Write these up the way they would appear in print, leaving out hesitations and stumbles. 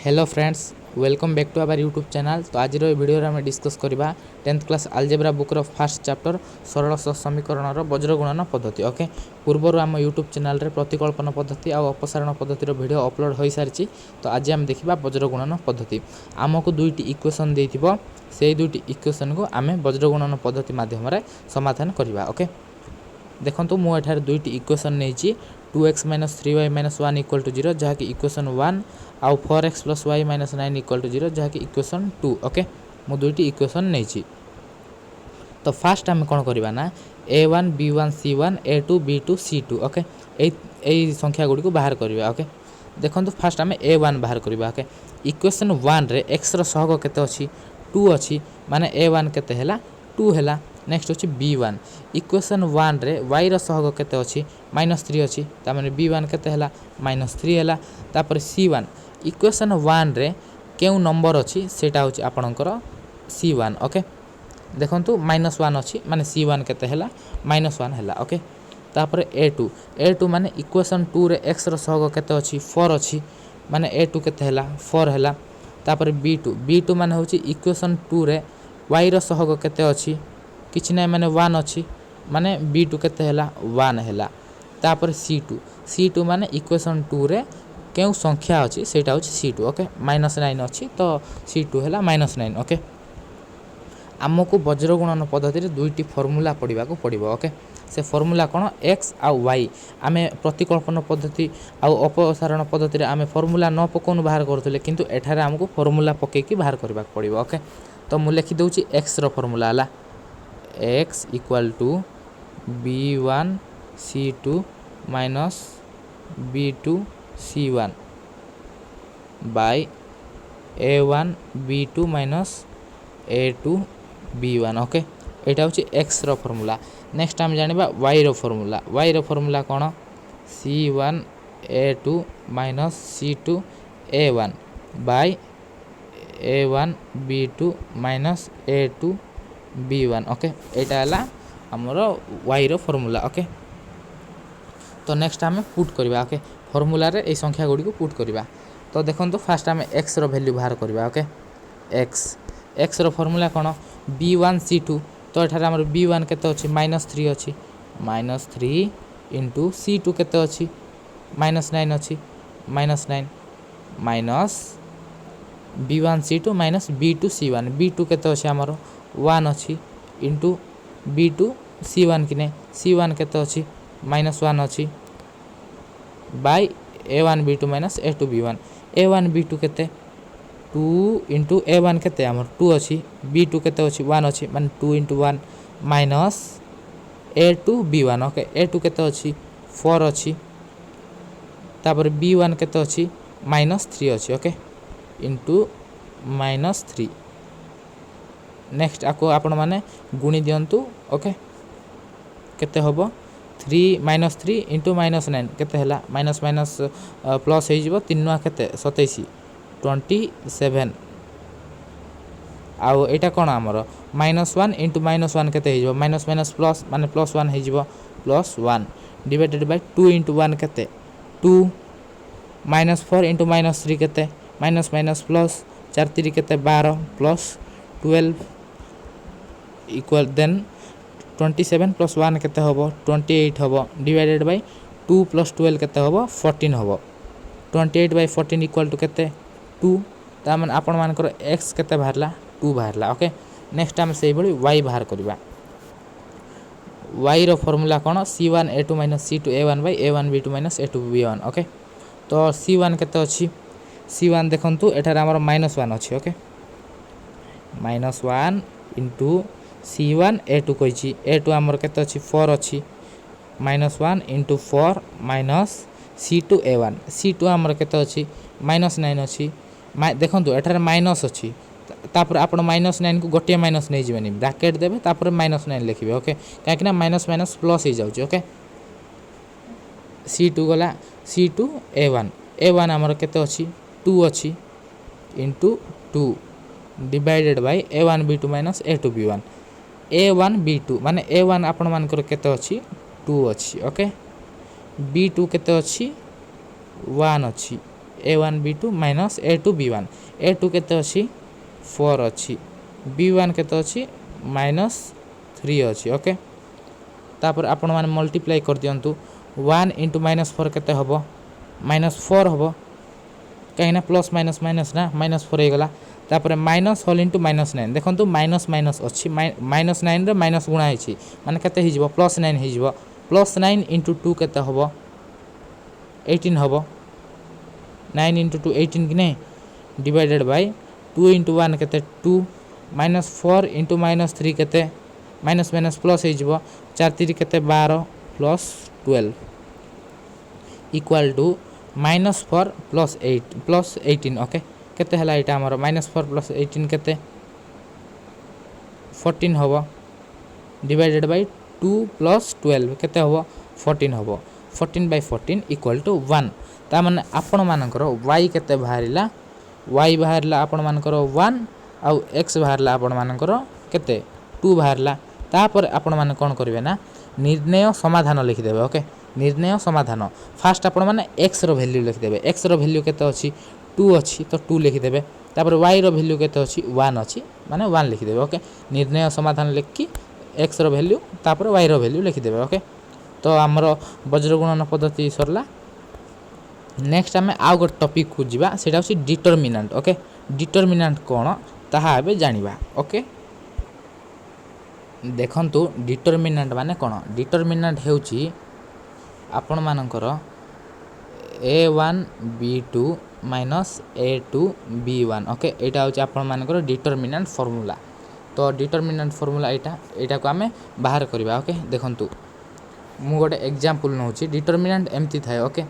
Hello friends, welcome back to our YouTube channel. तो आज video आम डिस्कस करवा 10th क्लास आलजेब्रा बुक्र फर्स्ट चैप्टर सरल समीकरण वज्रगुणन पद्धति। ओके, पूर्वर आम यूट्यूब चैनल रे प्रतिकल्पन पद्धति और अपसारण पद्धतिर वीडियो अपलोड हो सारी। तो आज आम देखा वज्रगुणन पद्धति। आमको दुईटी इक्वेशन देथिबो, से दुईटी इक्वेशन को आम वज्रगुणन पद्धति माध्यम समाधान करवा। ओके, देखो मुझे दुईटी इक्वेशन नहीं 2x - 3y - 1 = 0 जहाँकि इक्वेशन 1 आउ 4x + y - 9 = 0 जहाँकि इक्वेशन 2। ओके, मु दुईटी इक्वेशन नहीं। तो फास्ट आम कौन करवा ना a1 b1 c1 a2 b2 c2। Okay, यही संख्या गुड़ी को बाहर करवा। ओके, देखो फास्ट आम a1 बाहर करवा। ओके, इक्वेशन 1 रे x सहग केते अछि 2 अछि, माने a1 केते हैला 2 हैला। नेक्स्ट अच्छी b1 इक्वेशन 1 रे y सहग केते अछि -3 अछि, तामाने b1 केते हैला -3 हैला। तापर c1 इक्वेशन 1 रे केउ नंबर अछि सेटा होछि आपणकर c1। ओके, देखंतु -1 अछि माने c1 केते हैला -1 हैला। ओके, तापर a2 माने इक्वेशन 2 रे x सहग केते अछि 4 अछि, माने a2 केते हैला 4 हैला। तापर b2 माने होछि इक्वेशन 2 रे y सहग केते अछि किछि नै माने 1 अछि, माने b2 केते हैला 1 हैला। तापर c2 माने इक्वेशन 2 रे केउ संख्या अछि सेटा होछि c2। ओके, -9 अछि तो c2 हैला -9। ओके, आमको वज्रगुणन पद्धति रे दुईटी फॉर्मूला पढ़िबा को पड़िबो। ओके, से फॉर्मूला कोन x आउ y आमे प्रतिकल्पन पद्धति आउ अपसारण पद्धति रे आमे फॉर्मूला न पकोन बाहर करथले, किंतु एठारे हमको फॉर्मूला पके की बाहर करबा पड़िबो। ओके, तो मु लिखि दउची x रो फॉर्मूला हला x = b1 c2 minus b2 c1 by a1 b2 minus a2 b1। Okay, एटा होची x रो फॉर्मूला। नेक्स्ट हम जानिबा y row formula cone c1 a2 minus c2 a1 by a1 b2 minus a2 b1। Okay, एटा हला हमरो y रो formula. Okay, तो next आमे put करबा। Okay, formula रे ए संख्या गुडी को पुट करबा। तो देखंतु फास्ट आमे x रो वैल्यू बाहर करबा। ओके, x रो फॉर्मूला कोन b1 c2, तो एठारे हमर b1 केते अछि -3 अछि, -3 इनटू c2 केते अछि -9 अछि, -9 minus b1 c2 minus b2 c1, b2 केते अछि हमर 1 अछि इनटू b2 c1 किने c1 केते अछि -1 अछि bye a1 b2 minus a2 b1। a1 b2 केते 2 इनटू a1 केते हमर 2 अछि, b2 केते अछि 1 अछि, माने 2 into 1 minus a2 b1। Okay, a2 केते अछि 4 अछि, तापर b1 केते अछि -3 अछि। Okay, into -3। नेक्स्ट आको आपण माने गुणी दियंतु। ओके, केते होबो 3 -3 इनटू -9 केते हैला माइनस माइनस प्लस हे जिवो 3 नुआ केते 27 27। आउ एटा कोन हमर -1 इनटू -1 केते हे जिवो माइनस माइनस प्लस माने +1 हे जिवो +1 डिवाइडेड बाय 2 इनटू 1 केते 2 -4 इनटू -3 केते माइनस माइनस प्लस 4 3 केते 12 प्लस 12 इक्वल देन 27 + 1 केते होबो 28 होबो डिवाइडेड बाय 2 + 12 केते होबो 14 होबो। 28/14 इक्वल टू केते 2। ता माने आपण मानकर x केते बाहरला 2 बाहरला। ओके, नेक्स्ट हम सेही बळी y बाहर करबा। y row formula cone c1 a2 - c2 a1 by a1 b2 - a2 b1। Okay, तो c1 केते अछि c1 देखंतु एठार हमर -1 अछि। Okay, -1 into c1 a2 कहिछि a2 हमर केते अछि 4 अछि, -1 इनटू 4 माइनस c2 a1 हमर केते अछि -9 अछि। देखंतु एठार माइनस अछि, तापर आपण -9 को गोटे माइनस नै जिवेनी ब्रैकेट देबे तापर -9 लिखिबे। ओके, काहे कि ना माइनस माइनस प्लस हे जाउछि। ओके, c2 गला c2 a1 हमर केते अछि 2 अछि into 2 divided by a1 b2 minus a2 b1। a1 b2 माने a1 आपण मानकर केते अछि 2 अछि। ओके, b2 केते अछि 1 अछि, a1 b2 minus a2 b1 a2 केते अछि 4 अछि b1 केते अछि -3 अछि ओके तापर आपण माने मल्टीप्लाई कर दियंतु 1 * -4 केते हबो -4 हबो कहीं प्लस माइनस माइनस ना -4 हो गला तापर माइनस होल इंटू -9 देखंतु माइनस माइनस अच्छी -9 रे माइनस गुणा होइछि माने केते हि जिवो +9 हि जिवो +9 * 2 केते हबो 18 हबो 9 * 2 18 कि नहीं डिवाइडेड बाय 2 * 1 केते 2 -4 * -3 केते माइनस माइनस प्लस हो जिवो 4 3 केते 12 + 12 इक्वल टू -4 + 8 + 18 ओके केते हला एटा हमर -4 + 18 केते 14 हबो डिवाइडेड बाय 2 + 12 केते हबो 14 हबो 14/14 इक्वल टू 1 ता माने आपण मानकर y केते बाहरिला y बाहरिला आपण मानकर 1 आ x बाहरिला आपण मानकर केते 2 बाहरिला तापर आपण माने कोन करिवे ना निर्णय समाधान लिखि देबे ओके निर्णय समाधान फास्ट आपण माने x रो वैल्यू लिखि देबे x रो वैल्यू केते अछि 2 अछि तो 2 लिखि देबे तापर y रो वैल्यू केते अछि 1 अछि माने 1 लिखि देबे ओके निर्णय समाधान लिखि x रो वैल्यू तापर y रो वैल्यू लिखि देबे ओके तो हमरो वज्र गुणन पद्धति सरला नेक्स्ट हमें आउ गो टॉपिक को जीवा सेटा अछि डिटरमिनेंट ओके डिटरमिनेंट कोन ताहा एबे जानिबा ओके देखंतु डिटरमिनेंट माने कोन डिटरमिनेंट हेउची आपण मानकर a1 b2 minus a2 b1 okay एटा होची आपण मानकर डिटरमिनेंट फार्मूला तो डिटरमिनेंट फार्मूला एटा को हमें बाहर करबा ओके देखंतु मु गोटे एग्जांपल नउची डिटरमिनेंट एम्ति थाए ओके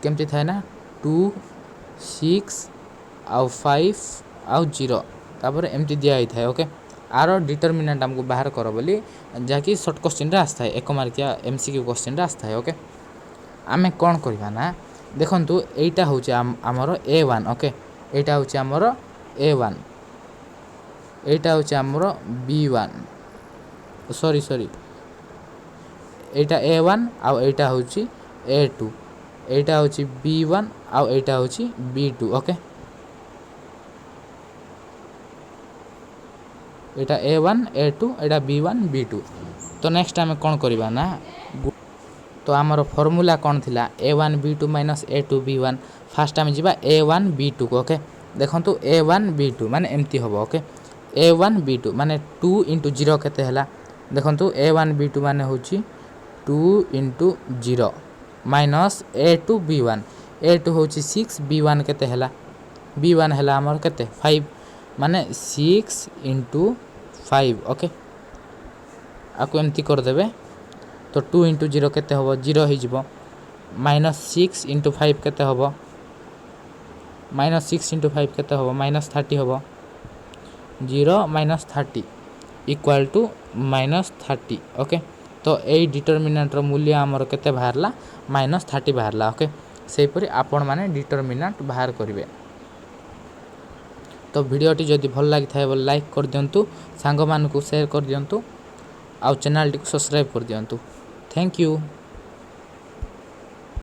केमति थाए ना 2 6 आ 5 आ 0 तापर एम्ति दिया ही थाए ओके आरो डिटरमिनेंट हमको बाहर करो बोली जाकी शॉर्ट क्वेश्चन रे आस्था है 1 मार्किया एमसीक्यू क्वेश्चन रे आस्था है ओके आमे कोन करबा ना देखंतु एटा होची हमरो a1 ओके एटा होची हमरो a1 एटा होची हमरो b1 सॉरी एटा a1 आ एटा होची a2 एटा होची b1 आ एटा होची b2 ओके एटा a1 a2 एटा b1 b2 तो नेक्स्ट हमें कोन करबा ना तो हमर फार्मूला कोन थिला a1 b2 minus a2 b1 fast हम जिबा a1 b2 को ओके देखंतु a1 b2 माने एम्ति होबो ओके a1 b2 माने 2 * 0 केते हला देखंतु a1 b2 माने होची 2 * 0 माइनस a2 b1 a2 होची 6 b1 केते हला b1 हला हमर केते 5 माने 6 * 5 ओके आको एम्ति कर देबे तो 2 * 0 केते होबो 0 ही जिवो -6 * 5 केते होबो -6 * 5 केते होबो -30 होबो 0 - 30 इक्वल टू -30 ओके तो ए डिटरमिनेंट रो मूल्य हमर केते बाहरला -30 बाहरला ओके सेहि परि आपण माने डिटरमिनेंट बाहर करिवे तो वीडियोटी जदि भल लागि थाए बोले लाइक कर दियंतु सांग मान को शेयर कर दियंतु आ चैनल टी को सब्सक्राइब कर दियंतु थैंक यू।